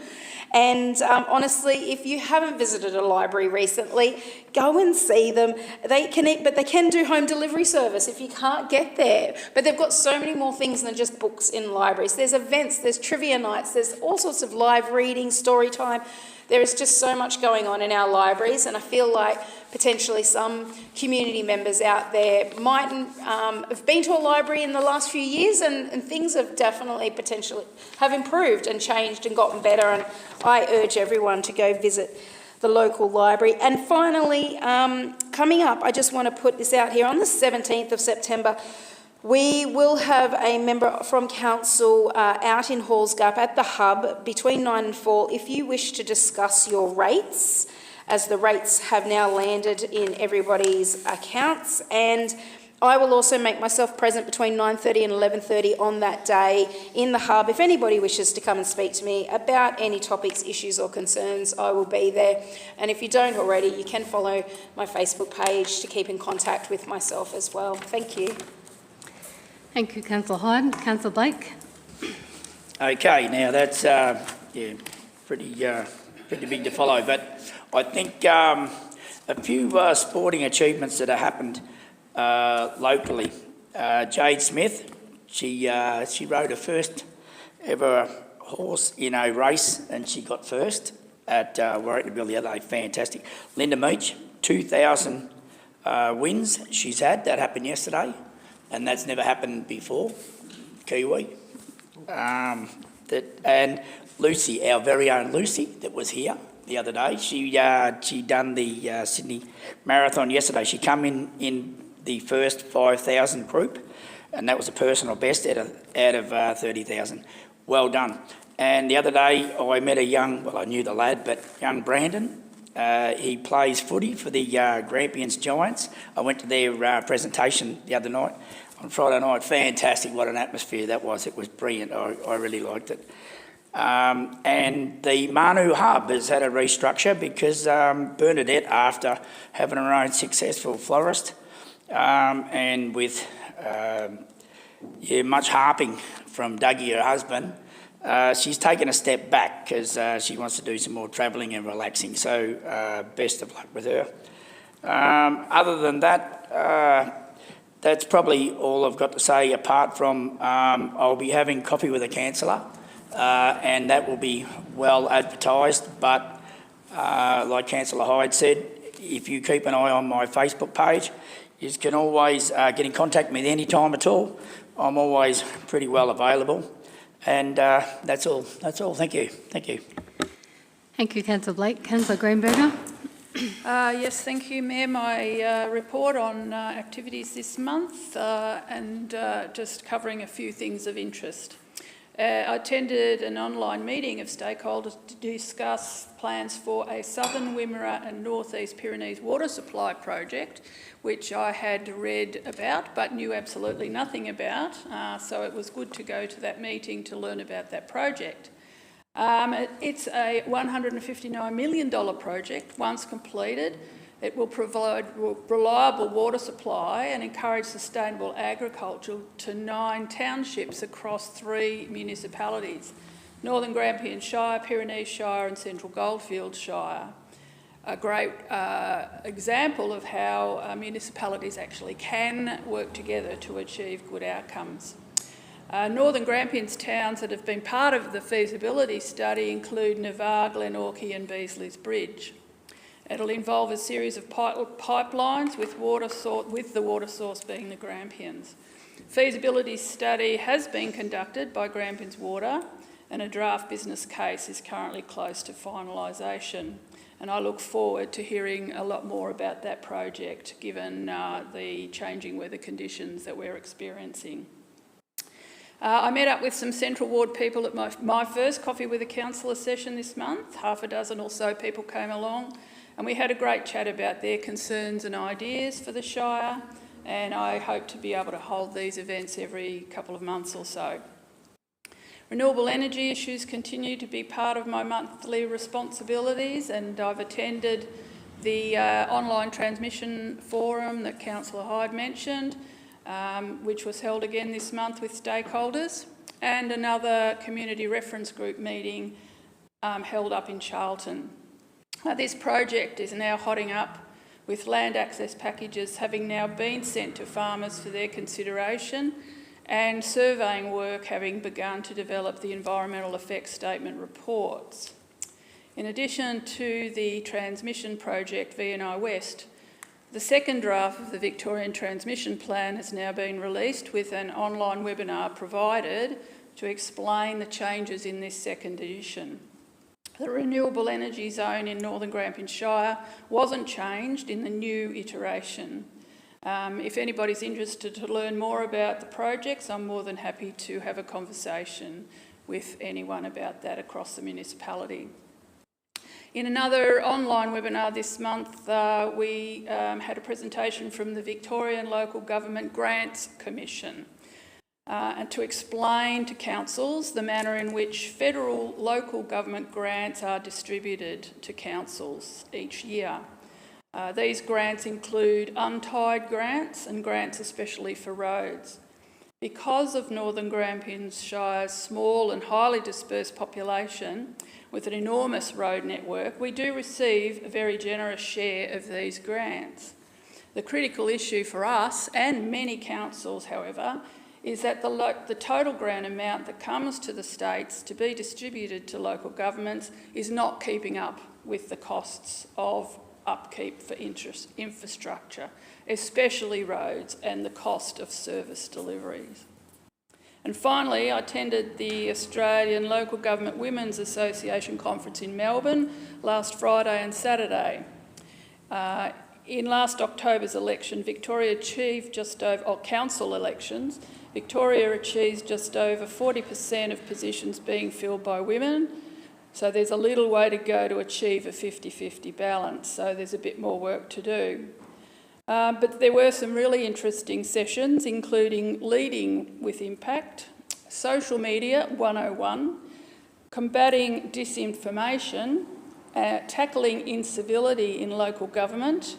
And honestly, if you haven't visited a library recently, go and see them. They can do home delivery service if you can't get there. But they've got so many more things than just books in libraries. There's events, there's trivia nights, there's all sorts of live reading, story time. There is just so much going on in our libraries, and I feel like potentially some community members out there mightn't have been to a library in the last few years, and things have definitely potentially have improved and changed and gotten better, and I urge everyone to go visit the local library. And finally, coming up, I just want to put this out here, on the 17th of September, we will have a member from council out in Halls Gap at the hub between 9 and 4 if you wish to discuss your rates as the rates have now landed in everybody's accounts. And I will also make myself present between 9:30 and 11:30 on that day in the hub. If anybody wishes to come and speak to me about any topics, issues or concerns, I will be there. And if you don't already, you can follow my Facebook page to keep in contact with myself as well. Thank you. Thank you, Councillor Hyde. Councillor Blake. Okay, now that's pretty big to follow, but I think a few sporting achievements that have happened locally. Jade Smith, she rode her first ever horse in a race and she got first at Warringtonville the other day. Fantastic. Linda Meach, 2,000 wins she's had. That happened yesterday, and that's never happened before. Kiwi. And Lucy, our very own Lucy, that was here the other day. She done the Sydney Marathon yesterday. She come in the first 5,000 group, and that was a personal best out of 30,000. Well done. And the other day I met a young, well, I knew the lad, but young Brandon. He plays footy for the Grampians Giants. I went to their presentation the other night, on Friday night. Fantastic, what an atmosphere that was. It was brilliant. I really liked it. And the Manu Hub has had a restructure because Bernadette, after having her own successful florist, and with much harping from Dougie, her husband, she's taken a step back because she wants to do some more travelling and relaxing. So best of luck with her. Other than that, that's probably all I've got to say, apart from I'll be having coffee with a councillor, and that will be well advertised. But like Councillor Hyde said, if you keep an eye on my Facebook page, you can always get in contact with me any time at all. I'm always pretty well available. And that's all. Thank you. Thank you. Thank you, Councillor Blake. Councillor Greenberger. Yes, thank you, Mayor. My report on activities this month and just covering a few things of interest. I attended an online meeting of stakeholders to discuss plans for a Southern Wimmera and North East Pyrenees water supply project, which I had read about but knew absolutely nothing about. So it was good to go to that meeting to learn about that project. It's a $159 million project. Once completed, it will provide reliable water supply and encourage sustainable agriculture to 9 townships across 3 municipalities: Northern Grampians Shire, Pyrenees Shire and Central Goldfields Shire. A great example of how municipalities actually can work together to achieve good outcomes. Northern Grampians towns that have been part of the feasibility study include Navarre, Glenorchy and Beasley's Bridge. It'll involve a series of pipelines with the water source being the Grampians. Feasibility study has been conducted by Grampians Water, and a draft business case is currently close to finalisation. And I look forward to hearing a lot more about that project, given the changing weather conditions that we're experiencing. I met up with some Central Ward people at my first Coffee with a Councillor session this month. Half a dozen or so people came along, and we had a great chat about their concerns and ideas for the Shire, and I hope to be able to hold these events every couple of months or so. Renewable energy issues continue to be part of my monthly responsibilities, and I've attended the online transmission forum that Councillor Hyde mentioned, which was held again this month with stakeholders, and another community reference group meeting held up in Charlton. This project is now hotting up, with land access packages having now been sent to farmers for their consideration and surveying work having begun to develop the environmental effects statement reports. In addition to the transmission project VNI West, the second draft of the Victorian Transmission Plan has now been released, with an online webinar provided to explain the changes in this second edition. The renewable energy zone in Northern Grampians Shire wasn't changed in the new iteration. If anybody's interested to learn more about the projects, I'm more than happy to have a conversation with anyone about that across the municipality. In another online webinar this month, we had a presentation from the Victorian Local Government Grants Commission and to explain to councils the manner in which federal local government grants are distributed to councils each year. These grants include untied grants and grants especially for roads. Because of Northern Grampians Shire's small and highly dispersed population with an enormous road network, we do receive a very generous share of these grants. The critical issue for us and many councils, however, is that the total grant amount that comes to the states to be distributed to local governments is not keeping up with the costs of upkeep for infrastructure, especially roads, and the cost of service deliveries. And finally, I attended the Australian Local Government Women's Association conference in Melbourne last Friday and Saturday. In last October's election, Victoria achieved council elections, Victoria achieved just over 40% of positions being filled by women. So there's a little way to go to achieve a 50-50 balance, so there's a bit more work to do. But there were some really interesting sessions, including Leading with Impact, Social Media 101, Combating Disinformation, Tackling Incivility in Local Government,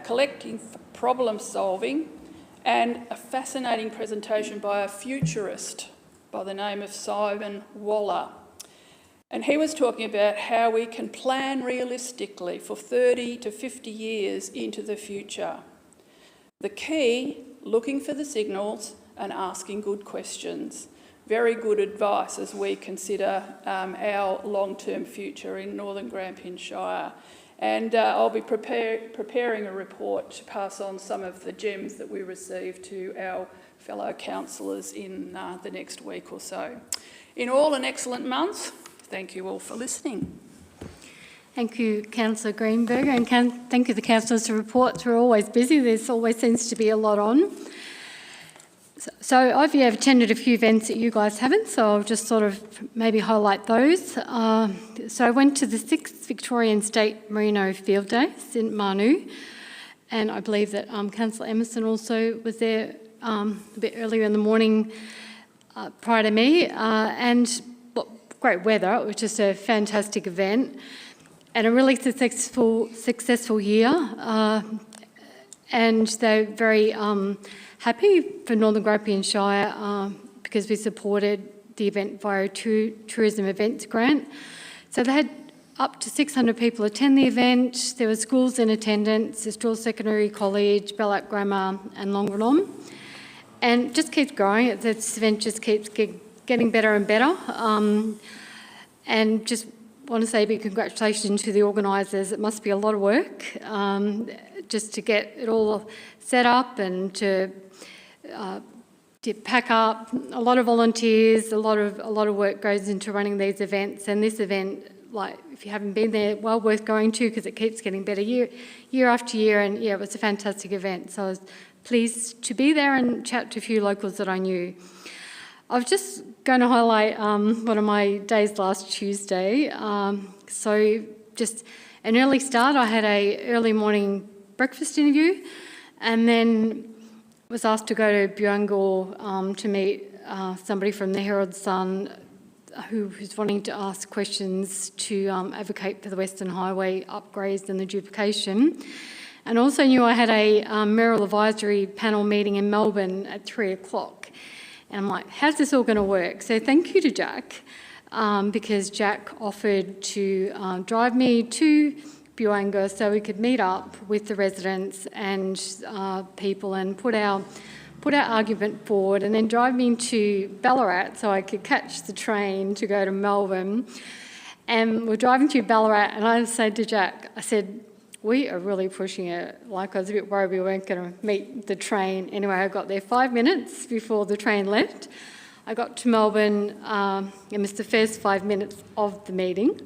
Collective Problem Solving, and a fascinating presentation by a futurist by the name of Simon Waller. And he was talking about how we can plan realistically for 30 to 50 years into the future. The key, looking for the signals and asking good questions. Very good advice as we consider our long-term future in Northern Grampians Shire. And I'll be preparing a report to pass on some of the gems that we received to our fellow councillors in the next week or so. In all, an excellent month. Thank you all for listening. Thank you, Councillor Greenberg, and thank you, the councillors. The reports are always busy. There's always seems to be a lot on. So I've attended a few events that you guys haven't, so I'll just sort of maybe highlight those. So I went to the 6th Victorian State Merino Field Days in Manu, and I believe that Councillor Emerson also was there a bit earlier in the morning prior to me, and great weather. It was just a fantastic event and a really successful year. And they're very happy for Northern Grampians Shire because we supported the event via a tourism events grant. So they had up to 600 people attend the event. There were schools in attendance, Estrel Secondary College, Ballarat Grammar and Longrenon. And it just keeps growing. This event just keeps getting better and better. And just want to say a big congratulations to the organisers. It must be a lot of work just to get it all set up and to pack up. A lot of volunteers, a lot of work goes into running these events. And this event, like if you haven't been there, well worth going to because it keeps getting better year after year. And yeah, it was a fantastic event. So I was pleased to be there and chat to a few locals that I knew. I was just going to highlight one of my days last Tuesday. So just an early start. I had a early morning breakfast interview and then was asked to go to Buangor to meet somebody from the Herald Sun who's wanting to ask questions to advocate for the Western Highway upgrades and the duplication. And also knew I had a mayoral advisory panel meeting in Melbourne at 3 o'clock. And I'm like, how's this all going to work? So thank you to Jack, because Jack offered to drive me to Buangor so we could meet up with the residents and people and put our argument forward and then drive me to Ballarat so I could catch the train to go to Melbourne. And we're driving to Ballarat and I said to Jack, I said, we are really pushing it. Like I was a bit worried we weren't going to meet the train. Anyway, I got there 5 minutes before the train left. I got to Melbourne and missed the first 5 minutes of the meeting,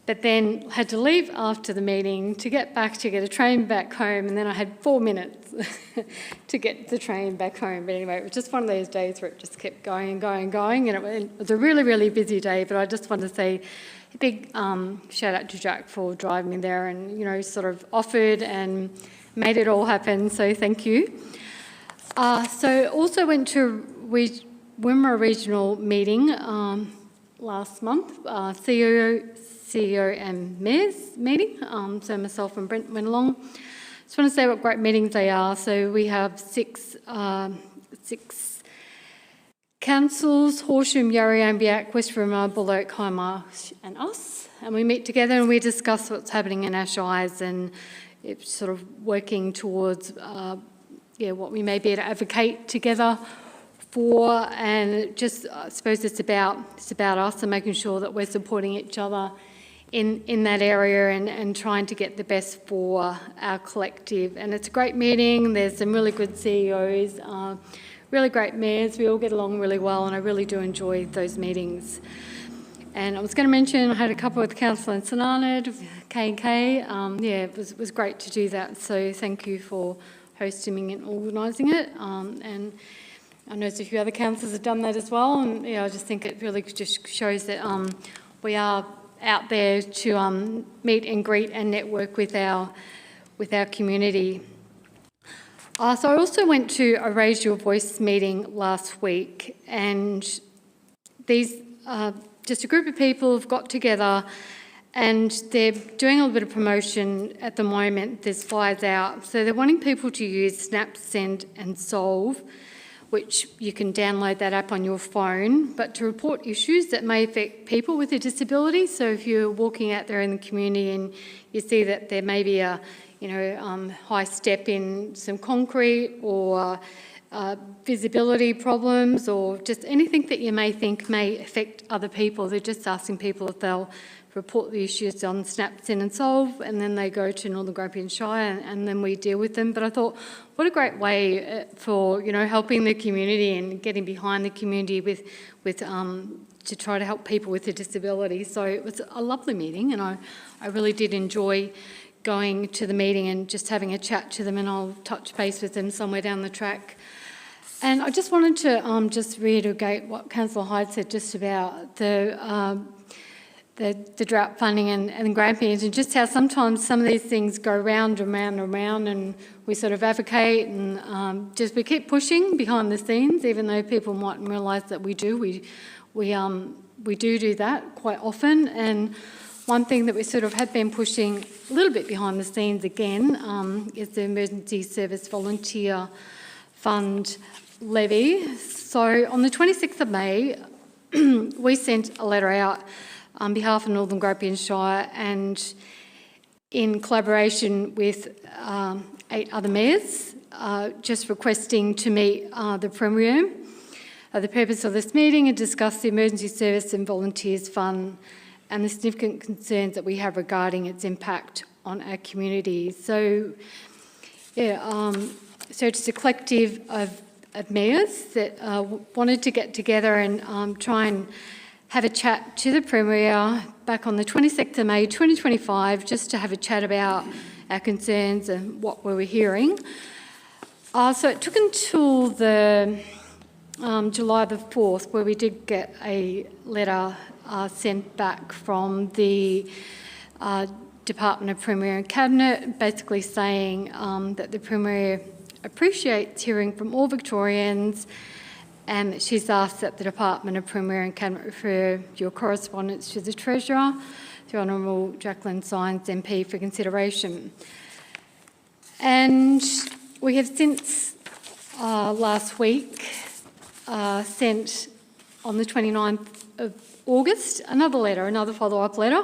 but then had to leave after the meeting to get a train back home, and then I had 4 minutes to get the train back home. But anyway, it was just one of those days where it just kept going and going and going, and it was a really, really busy day, but I just want to say a big shout out to Jack for driving me there and, you know, sort of offered and made it all happen, so thank you. So also went to Wimmera Regional meeting last month, CEO and Mayor's meeting, so myself and Brent went along. Just want to say what great meetings they are. So we have six councils: Horsham, Yarra, Ambiac, West Wimmera, Bullock, Highmarsh and us. And we meet together and we discuss what's happening in our shires and it's sort of working towards what we may be able to advocate together for. And just, I suppose it's about us and making sure that we're supporting each other in that area and trying to get the best for our collective. And it's a great meeting. There's some really good CEOs, really great mayors. We all get along really well and I really do enjoy those meetings. And I was going to mention I had a couple with Councillor in St Arnaud, K&K. It was great to do that. So thank you for hosting me and organising it. And I know there's a few other councillors have done that as well. And I just think it really just shows that we are out there to meet and greet and network with our community. So I also went to a Raise Your Voice meeting last week, and these just a group of people have got together and they're doing a little bit of promotion at the moment. There's flyers out. So they're wanting people to use Snap, Send and Solve, which you can download that app on your phone, but to report issues that may affect people with a disability. So if you're walking out there in the community and you see that there may be a high step in some concrete or visibility problems or just anything that you may think may affect other people, they're just asking people if they'll report the issues on Snap, Send and Solve, and then they go to Northern Grampians Shire and then we deal with them. But I thought, what a great way for helping the community and getting behind the community with to try to help people with a disability. So it was a lovely meeting, and I really did enjoy going to the meeting and just having a chat to them, and I'll touch base with them somewhere down the track. And I just wanted to just reiterate what Councillor Hyde said just about the drought funding and Grampians, and just how sometimes some of these things go round and round and round, and we sort of advocate and just we keep pushing behind the scenes, even though people mightn't realise that we do. We do that quite often. And one thing that we sort of have been pushing a little bit behind the scenes again is the Emergency Service Volunteer Fund levy. So on the 26th of May, we sent a letter out on behalf of Northern Grampians Shire and in collaboration with 8 other mayors, just requesting to meet the Premier. The purpose of this meeting is to discuss the Emergency Service and Volunteers Fund and the significant concerns that we have regarding its impact on our community. So, so it's a collective of mayors that wanted to get together and try and have a chat to the Premier back on the 26th of May 2025, just to have a chat about our concerns and what we were hearing. So it took until the July the 4th, where we did get a letter sent back from the Department of Premier and Cabinet, basically saying that the Premier appreciates hearing from all Victorians, and she's asked that the Department of Premier and Cabinet refer your correspondence to the Treasurer, the Honourable Jacqueline Symes MP, for consideration. And we have since last week sent on the 29th of August another follow-up letter,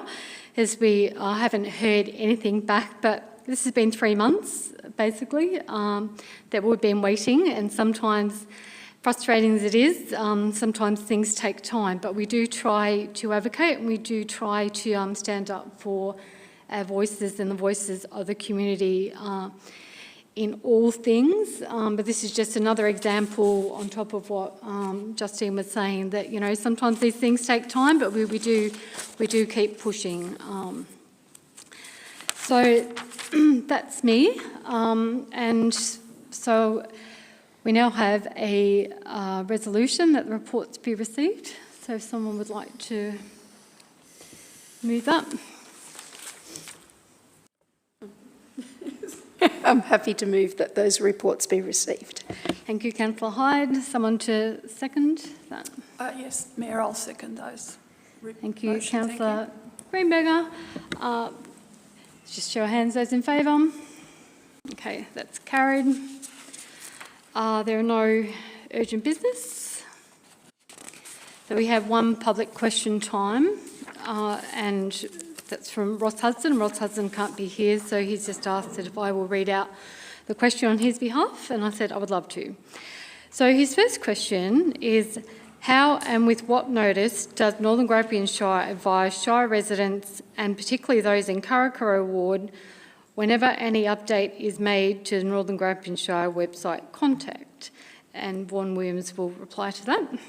as we haven't heard anything back, but this has been 3 months basically that we've been waiting, and sometimes, frustrating as it is, sometimes things take time, but we do try to advocate and we do try to stand up for our voices and the voices of the community in all things. But this is just another example on top of what Justine was saying, that sometimes these things take time, but we do keep pushing. So that's me, and so we now have a resolution that the report's be received. So if someone would like to move that. I'm happy to move that those reports be received. Thank you, Councillor Hyde. Someone to second that? Yes, Mayor, I'll second those. Thank you, motions, thank you. Councillor Greenberger. Just show of hands, those in favour. Okay, that's carried. There are no urgent business. So we have one public question time, and that's from Ross Hudson. Ross Hudson can't be here, so he's just asked that if I will read out the question on his behalf, and I said I would love to. So his first question is, how and with what notice does Northern Grampians Shire advise Shire residents, and particularly those in Karakura Ward, whenever any update is made to the Northern Grampians Shire website contact? And Vaughan Williams will reply to that.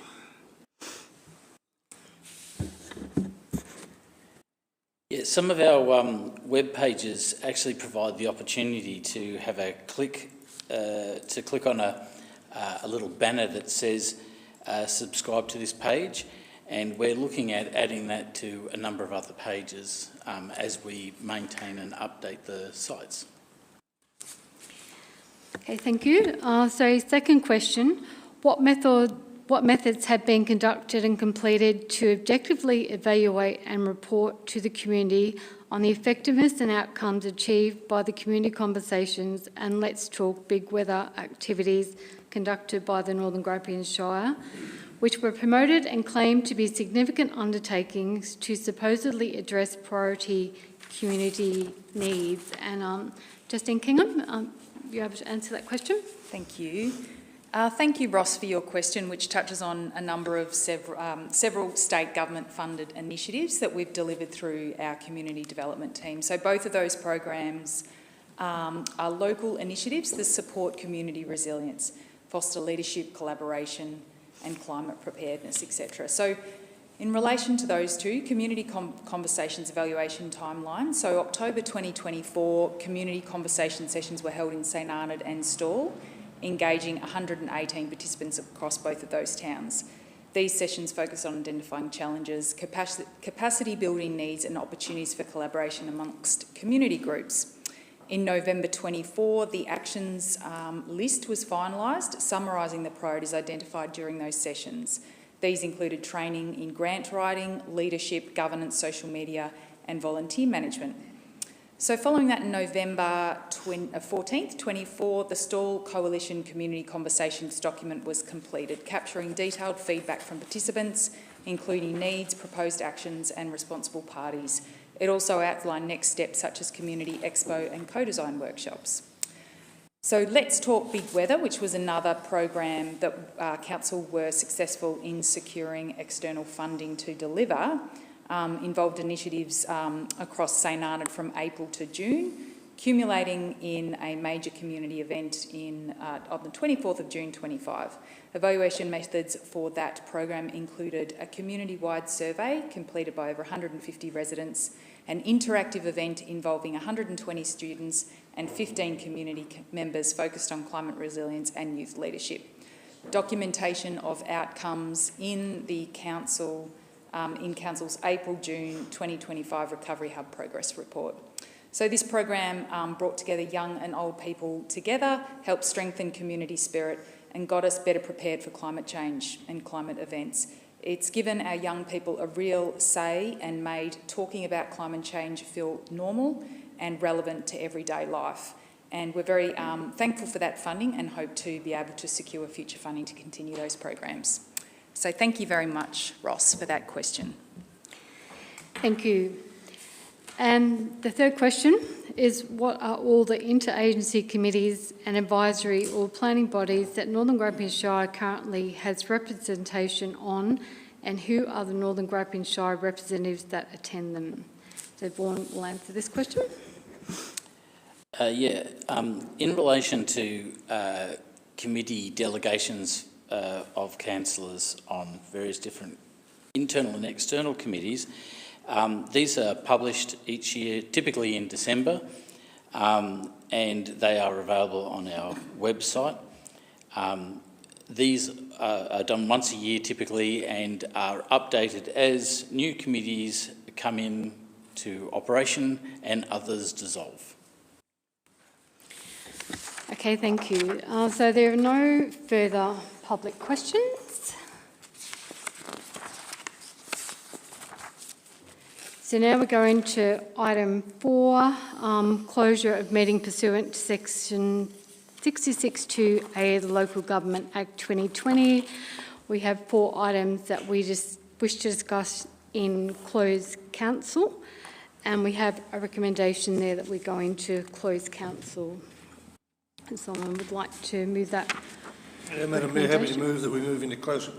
Yeah, some of our web pages actually provide the opportunity to have a click on a little banner that says subscribe to this page, and we're looking at adding that to a number of other pages as we maintain and update the sites. Okay, thank you. So second question, what methods have been conducted and completed to objectively evaluate and report to the community on the effectiveness and outcomes achieved by the community conversations and Let's Talk Big Weather activities conducted by the Northern Grampians Shire, which were promoted and claimed to be significant undertakings to supposedly address priority community needs? And Justine Kingham, you able to answer that question? Thank you. Thank you, Ross, for your question, which touches on a number of several state government-funded initiatives that we've delivered through our community development team. So both of those programs are local initiatives that support community resilience, foster leadership, collaboration and climate preparedness, etc. So in relation to those two, community conversations evaluation timeline. So October 2024, community conversation sessions were held in St Arnaud and Stawell, engaging 118 participants across both of those towns. These sessions focus on identifying challenges, capacity building needs and opportunities for collaboration amongst community groups. In November 24, the actions list was finalised, summarising the priorities identified during those sessions. These included training in grant writing, leadership, governance, social media and volunteer management. So following that, in November 14th, 24, the Stawell Coalition Community Conversations document was completed, capturing detailed feedback from participants, including needs, proposed actions and responsible parties. It also outlined next steps such as community expo and co-design workshops. So Let's Talk Big Weather, which was another program that Council were successful in securing external funding to deliver, involved initiatives across St Arnaud from April to June, culminating in a major community event on the 24th of June 25. Evaluation methods for that program included a community-wide survey completed by over 150 residents, an interactive event involving 120 students and 15 community members focused on climate resilience and youth leadership. Documentation of outcomes in the council, in Council's April-June 2025 Recovery Hub Progress Report. So this program brought together young and old people together, helped strengthen community spirit and got us better prepared for climate change and climate events. It's given our young people a real say and made talking about climate change feel normal and relevant to everyday life. And we're very thankful for that funding and hope to be able to secure future funding to continue those programs. So thank you very much, Ross, for that question. Thank you. And the third question is, what are all the interagency committees and advisory or planning bodies that Northern Grampians Shire currently has representation on, and who are the Northern Grampians Shire representatives that attend them? So Vaughan will answer this question. In relation to committee delegations of councillors on various different internal and external committees, these are published each year, typically in December, and they are available on our website. These are done once a year typically and are updated as new committees come in to operation and others dissolve. Okay, thank you. So there are no further public questions. So now we're going to item 4, closure of meeting pursuant to section 66(2)A of the Local Government Act 2020. We have 4 items that we just wish to discuss in closed council, and we have a recommendation there that we're going to close council. If someone would like to move that. Madam Mayor, happy to move that we move into closed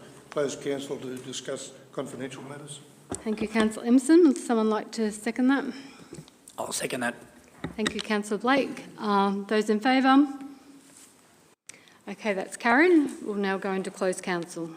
council to discuss confidential matters. Thank you, Councillor Emerson. Would someone like to second that? I'll second that. Thank you, Councillor Blake. Those in favour? Okay, that's carried. We'll now go into closed council.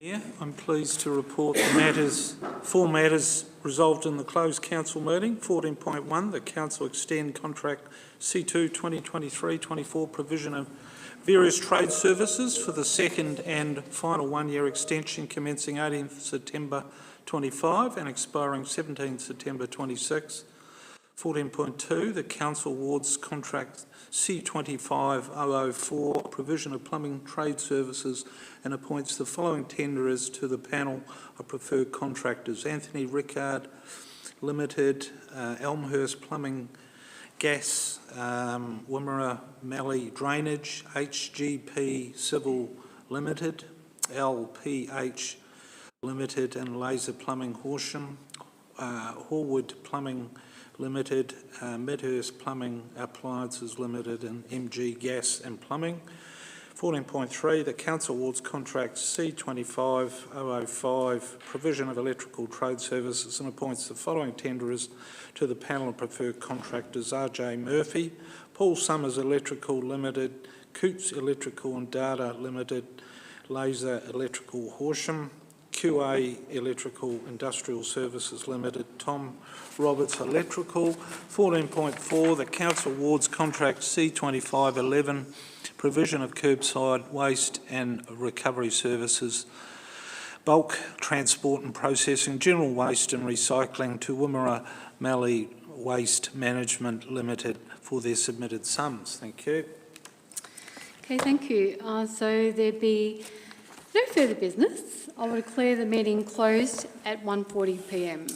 Yeah, I'm pleased to report the four matters resolved in the closed council meeting. 14.1, the council extend contract C2 2023-24 provision of various trade services for the second and final one-year extension commencing 18th September 25 and expiring 17th September 26. 14.2, the council awards contract C25-004 provision of plumbing trade services and appoints the following tenderers to the panel of preferred contractors: Anthony Rickard Limited, Elmhurst Plumbing Gas, Wimmera Mallee Drainage, HGP Civil Limited, LPH Limited and Laser Plumbing Horsham, Horwood Plumbing Limited, Midhurst Plumbing Appliances Limited and MG Gas and Plumbing. 14.3, the council awards contract C25-005 provision of electrical trade services and appoints the following tenderers to the panel of preferred contractors: RJ Murphy, Paul Summers Electrical Limited, Coots Electrical and Data Limited, Laser Electrical Horsham, QA Electrical Industrial Services Limited, Tom Roberts Electrical. 14.4, the council awards contract C25-11 provision of curbside waste and recovery services, bulk transport and processing, general waste and recycling to Wimmera Mallee Waste Management Limited for their submitted sums. Thank you. Okay, thank you. So there be no further business. I will declare the meeting closed at 1:40 p.m.